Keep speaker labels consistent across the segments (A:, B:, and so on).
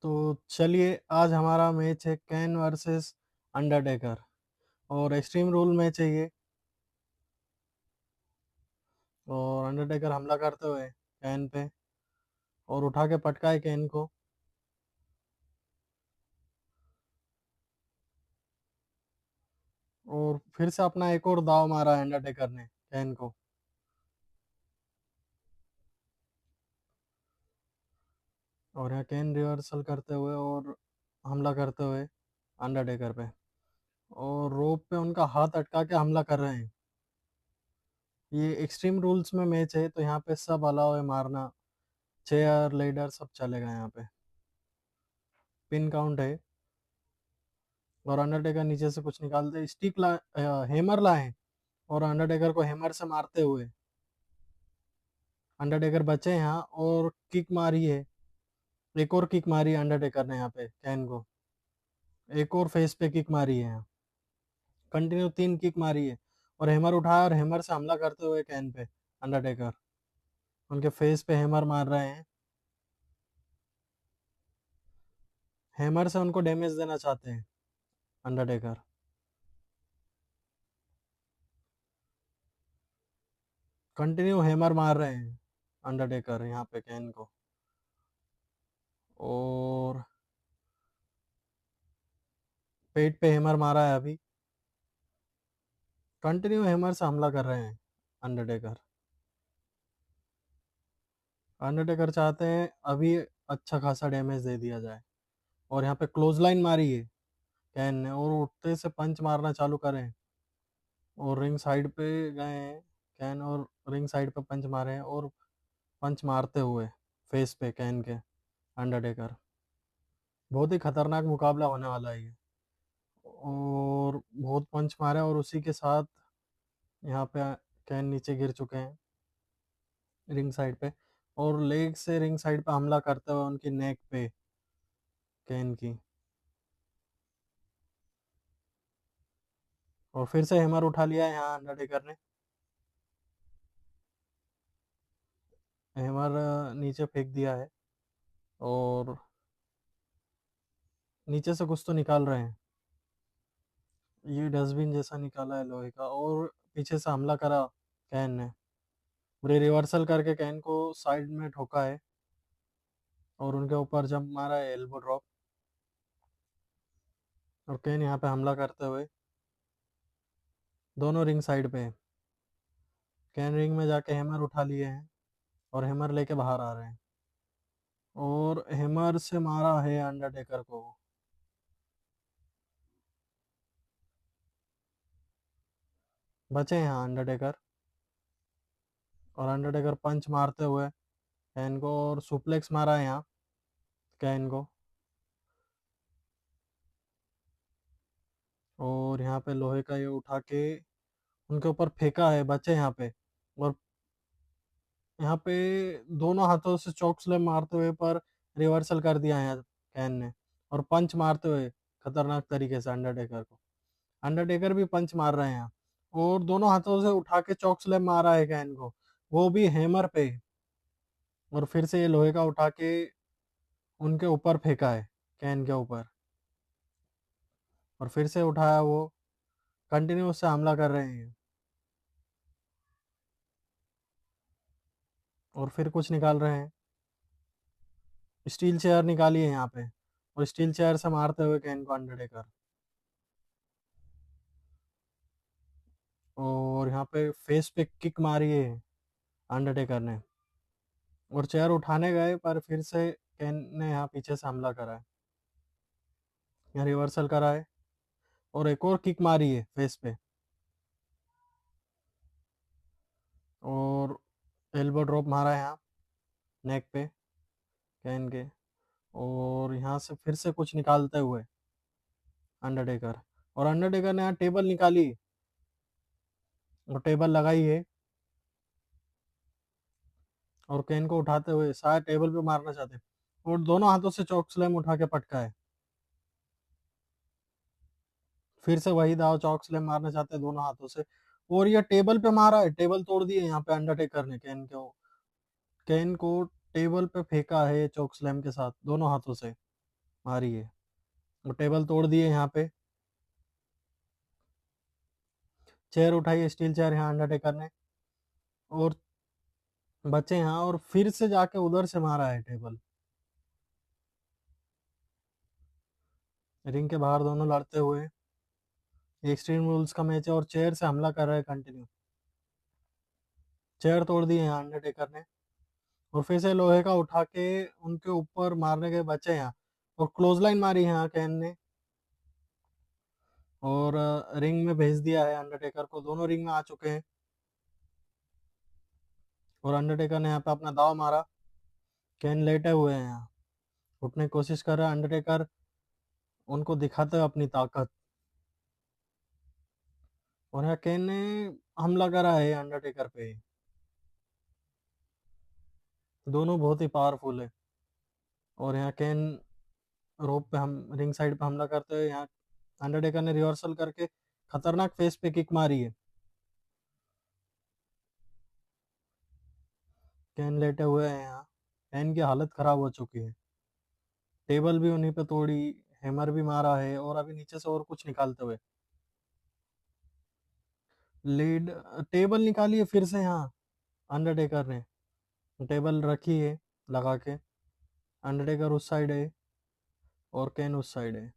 A: तो चलिए, आज हमारा मैच है कैन वर्सेस अंडरटेकर और एक्सट्रीम रूल मैच है ये। और अंडरटेकर हमला करते हुए कैन पे और उठा के पटकाए कैन को। और फिर से अपना एक और दाव मारा है अंडरटेकर ने कैन को। और यहाँ कैन रिवर्सल करते हुए और हमला करते हुए अंडरटेकर पे, और रोप पे उनका हाथ अटका के हमला कर रहे हैं। ये एक्सट्रीम रूल्स में मैच है, तो यहाँ पे सब अलाउ है मारना। चेयर लेडर सब चलेगा यहाँ पे। पिन काउंट है। और अंडरटेकर नीचे से कुछ निकालते स्टिक ला हैमर लाए और अंडरटेकर को हैमर से मारते हुए अंडरटेकर बचे यहाँ और किक मारी है। एक और किक मारी है अंडरटेकर ने यहाँ पे कैन को। एक और फेस पे किक मारी है यहाँ। कंटिन्यू 3 किक मारी है। और हैमर उठाया और हैमर से हमला करते हुए कैन पे अंडरटेकर उनके फेस पे हैमर मार रहे हैं। हैमर से उनको डैमेज देना चाहते हैं अंडरटेकर। कंटिन्यू हैमर मार रहे हैं अंडरटेकर यहाँ पे कैन को। और पेट पे हैमर मारा है अभी। कंटिन्यू हैमर से हमला कर रहे हैं अंडरटेकर। अंडरटेकर चाहते हैं अभी अच्छा खासा डैमेज दे दिया जाए। और यहाँ पे क्लोज लाइन मारी है कैन ने और उठते से पंच मारना चालू करें। और रिंग साइड पे गए हैं कैन और रिंग साइड पे पंच मारे हैं और पंच मारते हुए फेस पे कैन के अंडरटेकर। बहुत ही खतरनाक मुकाबला होने वाला है ये। और बहुत पंच मारे और उसी के साथ यहाँ पे कैन नीचे गिर चुके हैं रिंग साइड पे। और लेग से रिंग साइड पे हमला करते हुए उनकी नेक पे कैन की। और फिर से हैमर उठा लिया है यहाँ अंडरटेकर ने। हैमर नीचे फेंक दिया है और नीचे से कुछ तो निकाल रहे हैं। ये डस्टबिन जैसा निकाला है लोहे का और पीछे से हमला करा कैन ने। पूरे रिवर्सल करके कैन को साइड में ठोका है और उनके ऊपर जंप मारा है एल्बो ड्रॉप। और कैन यहाँ पे हमला करते हुए दोनों रिंग साइड पे है। कैन रिंग में जाके हैमर उठा लिए हैं और हैमर लेके बाहर आ रहे हैं। और हैमर से मारा है अंडरटेकर को। बचे हैं यहाँ अंडरटेकर। और अंडरटेकर पंच मारते हुए कैन को और सुप्लेक्स मारा है यहाँ कैन को। और यहाँ पे लोहे का ये उठा के उनके ऊपर फेंका है। बचे यहाँ पे। और यहाँ पे दोनों हाथों से चौक स्लैम मारते हुए पर रिवर्सल कर दिया है कैन ने। और पंच मारते हुए खतरनाक तरीके से अंडरटेकर को। अंडरटेकर भी पंच मार रहे हैं यहाँ। और दोनों हाथों से उठा के चौक स्लैम मारा है कैन को, वो भी हैमर पे। और फिर से ये लोहे का उठा के उनके ऊपर फेंका है कैन के ऊपर। और फिर से उठाया वो। कंटिन्यू उससे हमला कर रहे हैं। और फिर कुछ निकाल रहे हैं। स्टील चेयर निकाली है यहाँ पे और स्टील चेयर से मारते हुए कैन को अंडरटेकर। और यहाँ पे फेस पे किक मारी है अंडरटेकर ने। और चेयर उठाने गए पर फिर से कैन ने यहाँ पीछे से हमला करा है। यहाँ रिवर्सल करा है और एक और किक मारी है फेस पे। और एल्बो ड्रॉप मारा है यहाँ नेक पे कैन के। और यहाँ से फिर से कुछ निकालते हुए अंडरटेकर। और अंडरटेकर ने यहाँ टेबल निकाली और टेबल लगाई है। और कैन को उठाते हुए शायद टेबल पे मारना चाहते हैं। और दोनों हाथों से चौक स्लैम उठा के पटका है। फिर से वही दाव चौक स्लैम मारना चाहते हैं दोनों हाथों से। और ये टेबल पे मारा है। टेबल तोड़ दिए यहाँ पे अंडरटेकर ने कैन को टेबल पे फेंका है चौक स्लैम के साथ दोनों हाथों से। मारी है। वो टेबल तोड़ दिए यहाँ पे, चेयर उठाई, स्टील चेयर यहाँ अंडरटेकर ने, और बचे यहाँ, और फिर से जाके उधर से मारा है टेबल। रिंग के बाहर दोनों लड़ते हुए, एक्सट्रीम रूल्स का मैच है और चेयर से हमला कर रहे हैं कंटिन्यू। चेयर तोड़ दी है यहाँ अंडरटेकर ने, और फिर से लोहे का उठा के उनके ऊपर मारने के बचे यहाँ, और क्लोज लाइन मारी है यहाँ कैन ने, और रिंग में भेज दिया है अंडरटेकर को। दोनों रिंग में आ चुके हैं, और अंडरटेकर ने यहाँ पे अपना दाव मारा। कैन लेटे हुए हैं यहाँ, उठने की कोशिश कर रहा है अंडरटेकर, उनको दिखाते हुए अपनी ताकत, और यहाँ कैन ने हमला करा है अंडरटेकर पे। दोनों बहुत ही पावरफुल है, और यहाँ कैन रोप पे, हम रिंग साइड पे हमला करते हुए, यहाँ अंडरटेकर ने रिवर्सल करके खतरनाक फेस पे किक मारी है। कैन लेटे हुए हैं यहाँ, कैन की हालत खराब हो चुकी है। टेबल भी उन्हीं पे तोड़ी, हैमर भी मारा है, और अभी नीचे से और कुछ निकालते हुए लीड, टेबल निकाली है फिर से यहाँ अंडरटेकर ने। टेबल रखी है लगा के, अंडरटेकर उस साइड है और कैन उस साइड है,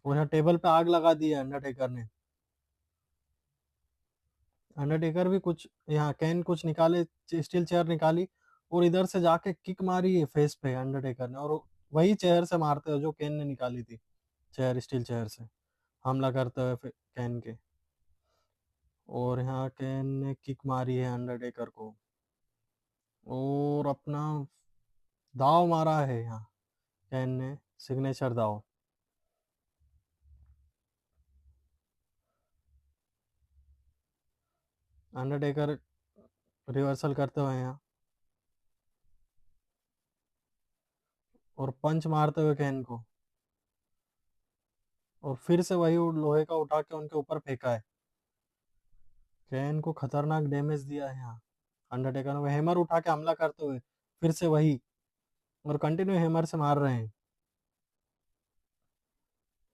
A: और यहाँ टेबल पे आग लगा दी है अंडरटेकर ने। अंडरटेकर भी कुछ, यहाँ कैन कुछ निकाले, स्टील चेयर निकाली, और इधर से जाके किक मारी है फेस पे अंडरटेकर ने, और वही चेयर से मारते हुए जो कैन ने निकाली थी, चेयर, स्टील चेयर से हमला करते हुए कैन के, और यहाँ कैन ने किक मारी है अंडरटेकर को, और अपना दाव मारा है यहाँ कैन ने, सिग्नेचर दाव। अंडरटेकर रिवर्सल करते हुए यहाँ, और पंच मारते हुए कैन को, और फिर से वही लोहे का उठा के उनके ऊपर फेंका है। कैन को खतरनाक डैमेज दिया है यहाँ अंडरटेकर ने, हैमर उठा के हमला करते हुए फिर से वही, और कंटिन्यू हैमर से मार रहे हैं।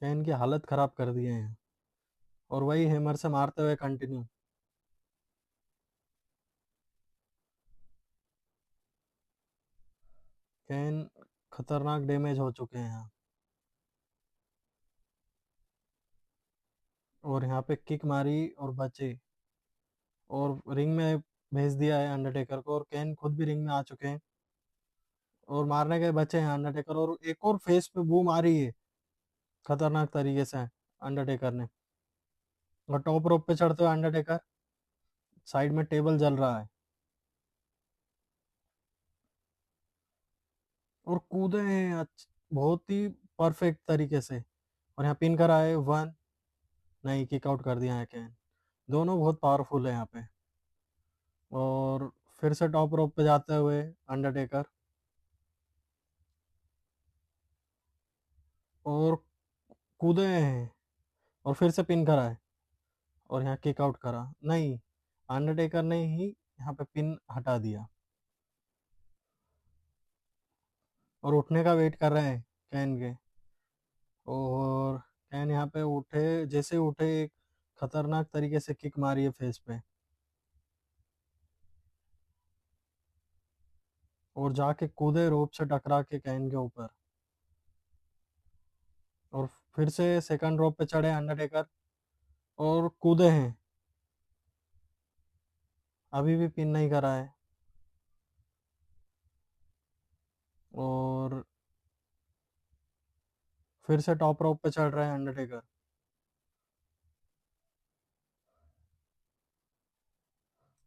A: कैन की हालत खराब कर दी है यहाँ, और वही हैमर से मारते हुए कंटिन्यू। कैन खतरनाक डैमेज हो चुके हैं यहाँ, और यहाँ पे किक मारी और बचे, और रिंग में भेज दिया है अंडरटेकर को, और कैन खुद भी रिंग में आ चुके हैं, और मारने के बचे हैं अंडरटेकर, और एक और फेस पे बू मारी है खतरनाक तरीके से अंडरटेकर ने, और टॉप रोप पे चढ़ते हुए अंडरटेकर, साइड में टेबल जल रहा है, और कूदे हैं बहुत ही परफेक्ट तरीके से, और यहाँ पिन करा है वन, नहीं किक आउट कर दिया है कैन। दोनों बहुत पावरफुल है यहाँ पे, और फिर से टॉप रोप पे जाते हुए अंडरटेकर, और कूदे हैं, और फिर से पिन करा है, और यहाँ किक आउट करा, नहीं, अंडरटेकर ने ही यहाँ पे पिन हटा दिया, और उठने का वेट कर रहे हैं कैन के, और कैन यहाँ पे उठे, जैसे उठे एक खतरनाक तरीके से किक मारी है फेस पे, और जाके कूदे रोप से टकरा के कैन के ऊपर, और फिर से सेकंड रोप पे चढ़े अंडरटेकर, और कूदे हैं, अभी भी पिन नहीं करा है, और फिर से टॉप रोप पे चढ़ रहे हैं अंडरटेकर,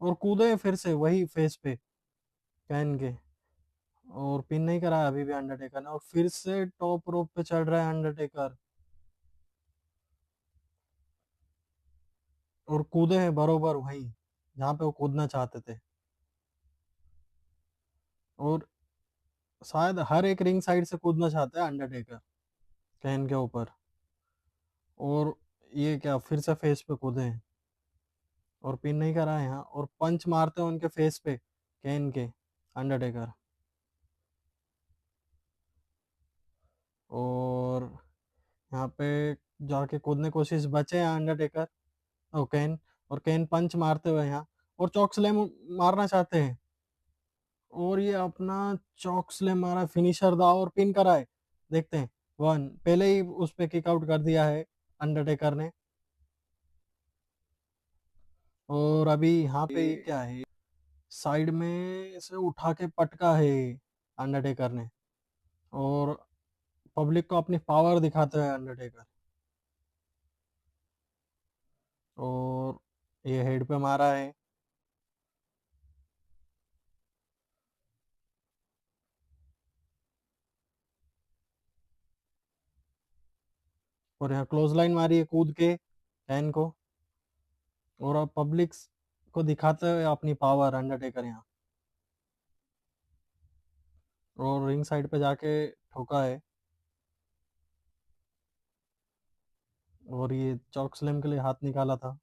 A: और कूदे फिर से वही फेस पे कैन के, और पिन नहीं करा है अभी भी अंडरटेकर ने, और फिर से टॉप रोप पे चढ़ रहा है अंडरटेकर, और कूदे हैं बरोबर वहीं जहाँ पे वो कूदना चाहते थे, और शायद हर एक रिंग साइड से कूदना चाहता है अंडरटेकर कैन के ऊपर, और ये क्या फिर से फेस पे कूदे हैं, और पिन नहीं करा है यहाँ, और पंच मारते हैं उनके फेस पे कैन के अंडरटेकर, और यहाँ पे जाके कूदने की कोशिश, बचे हैं अंडरटेकर और केन। और केन पंच मारते हुए यहाँ और चॉक स्लैम मारना चाहते हैं, और ये अपना चॉक स्लैम मारा, फिनिशर दाव और पिन कराए। देखते हैं, वन पहले ही उस पे किक आउट कर दिया है अंडरटेकर ने। और अभी यहाँ पे क्या है, साइड में से उठा के पटका है अंडरटेकर ने, और पब्लिक को अपनी पावर दिखाते हैं अंडरटेकर। और ये हेड पे मारा है, और यहाँ क्लोज लाइन मारी है कूद के कैन को, और अब पब्लिक को दिखाते हुए अपनी पावर अंडरटेकर यहाँ, और रिंग साइड पे जाके ठोका है। और ये चॉक स्लैम के लिए हाथ निकाला था,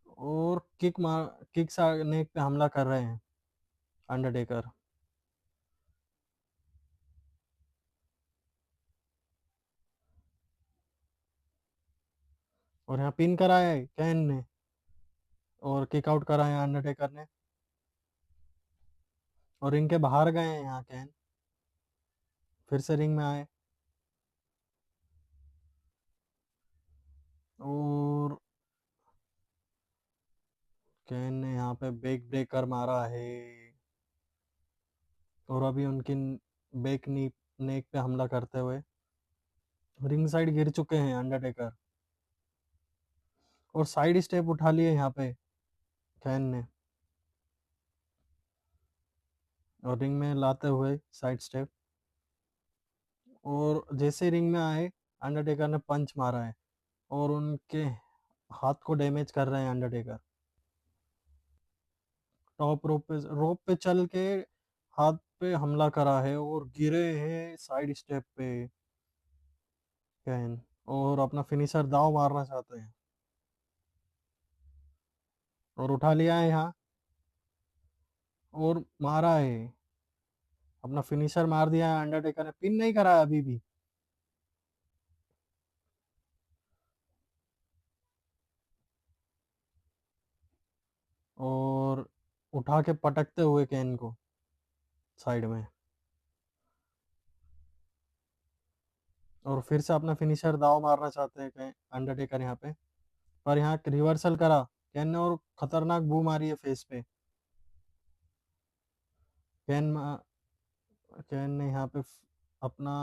A: और किक से नेक पे हमला कर रहे हैं अंडरटेकर। और यहाँ पिन कराया है कैन ने, और किक आउट करा है अंडरटेकर ने, और रिंग के बाहर गए हैं यहाँ कैन, फिर से रिंग में आए, और कैन ने यहाँ पे बैक ब्रेकर मारा है, और अभी उनकी बैक नी नेक पे हमला करते हुए रिंग साइड गिर चुके हैं अंडरटेकर, और साइड स्टेप उठा लिए यहाँ पे कैन ने, और रिंग में लाते हुए साइड स्टेप, और जैसे रिंग में आए अंडरटेकर ने पंच मारा है, और उनके हाथ को डैमेज कर रहे हैं अंडरटेकर। टॉप रोप पे चल के हाथ पे हमला करा है, और गिरे हैं साइड स्टेप पे कैन, और अपना फिनिशर दाव मारना चाहते हैं, और उठा लिया है यहाँ, और मारा है, अपना फिनिशर मार दिया है अंडरटेकर ने, पिन नहीं करा है अभी भी। और उठा के पटकते हुए कैन को साइड में, और फिर से अपना फिनिशर दाव मारना चाहते हैं अंडरटेकर यहाँ पे, पर यहाँ रिवर्सल करा कैन ने, और खतरनाक बू मारी है फेस पे। कैन कैन ने यहाँ पे अपना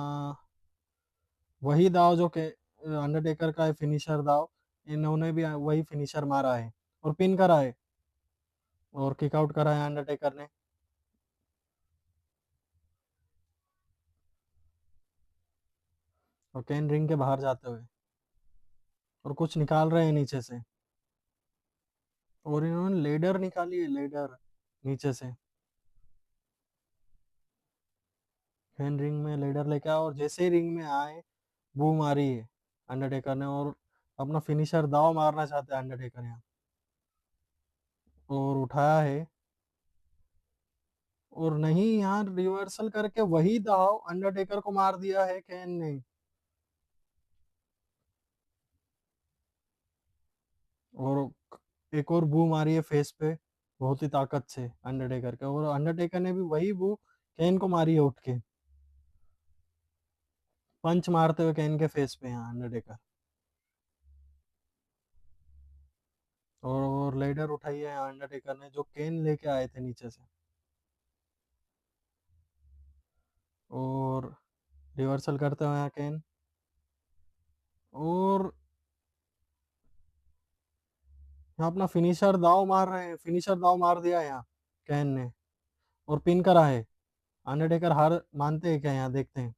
A: वही दाव जो के अंडरटेकर का है, फिनिशर दाव, इन्होंने भी वही फिनिशर मारा है, और पिन करा है, और किक आउट करा है अंडरटेकर ने, और कैन रिंग के बाहर जाते हुए, और कुछ निकाल रहे हैं नीचे से, और इन्होंने लेडर निकाली है, लेडर नीचे से। कैन रिंग में लेडर लेके आया, और जैसे ही रिंग में आए बू मारी है अंडरटेकर ने, और अपना फिनिशर दाव मारना चाहते हैं अंडरटेकर यहाँ, और उठाया है, और नहीं, यहाँ रिवर्सल करके वही दाव अंडरटेकर को मार दिया है कैन ने, और एक और बू मारी है फेस पे बहुत ही ताकत से अंडरटेकर के, और अंडरटेकर ने भी वही बू कैन को मारी है उठ के, पंच मारते हुए कैन के फेस पे यहाँ अंडरटेकर, और लेडर उठाई है अंडरटेकर ने जो कैन लेके आए थे नीचे से, और रिवर्सल करते हुए यहाँ कैन, और यहाँ अपना फिनिशर दाव मार रहे हैं, फिनिशर दाव मार दिया है यहाँ कैन ने, और पिन करा है। अंडरटेकर हार मानते हैं क्या, यहाँ देखते हैं।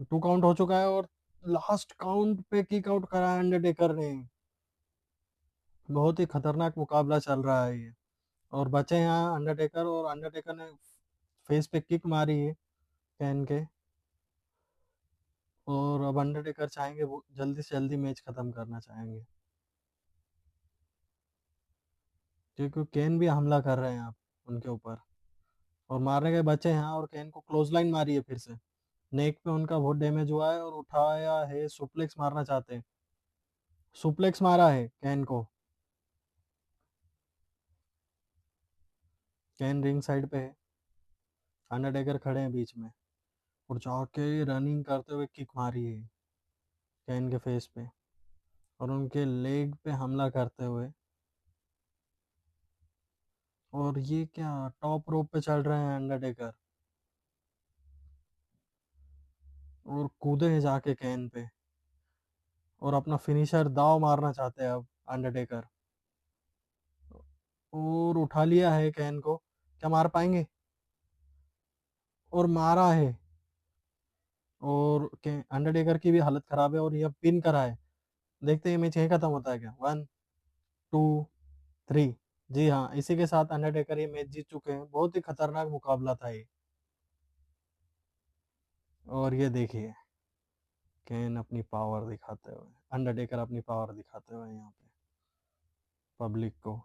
A: 2 काउंट हो चुका है, और लास्ट काउंट पे किक आउट करा है अंडरटेकर ने। बहुत ही खतरनाक मुकाबला चल रहा है ये, और बचे यहाँ अंडरटेकर, और अंडरटेकर ने फेस पे किक मारी है कैन के, और अब अंडरटेकर चाहेंगे वो जल्दी से जल्दी मैच खत्म करना चाहेंगे, क्योंकि केन भी हमला कर रहे हैं आप उनके ऊपर, और मारने के बचे हैं और केन को क्लोज लाइन मारी है फिर से। नेक पे उनका बहुत डैमेज हुआ है और उठाया है, सुप्लेक्स मारना चाहते हैं। सुप्लेक्स मारा है केन को। केन रिंग साइड पे है, अंडरटेकर खड़े हैं बीच में, और जाके रनिंग करते हुए किक मारी है केन के फेस पे और उनके लेग पे हमला करते हुए। और ये क्या, टॉप रोप पे चल रहे हैं अंडरटेकर और कूदे हैं जाके केन पे और अपना फिनिशर दाव मारना चाहते हैं अब अंडरटेकर। और उठा लिया है कैन को, क्या मार पाएंगे? और मारा है। और अंडरटेकर की भी हालत खराब है और यह पिन करा है। देखते हैं मैच यहीं खत्म होता है क्या। 1 2 3। जी हाँ, इसी के साथ अंडरटेकर ये मैच जीत चुके हैं। बहुत ही खतरनाक मुकाबला था ये। और ये देखिए केन अपनी पावर दिखाते हुए, अंडरटेकर अपनी पावर दिखाते हुए यहाँ पे पब्लिक को।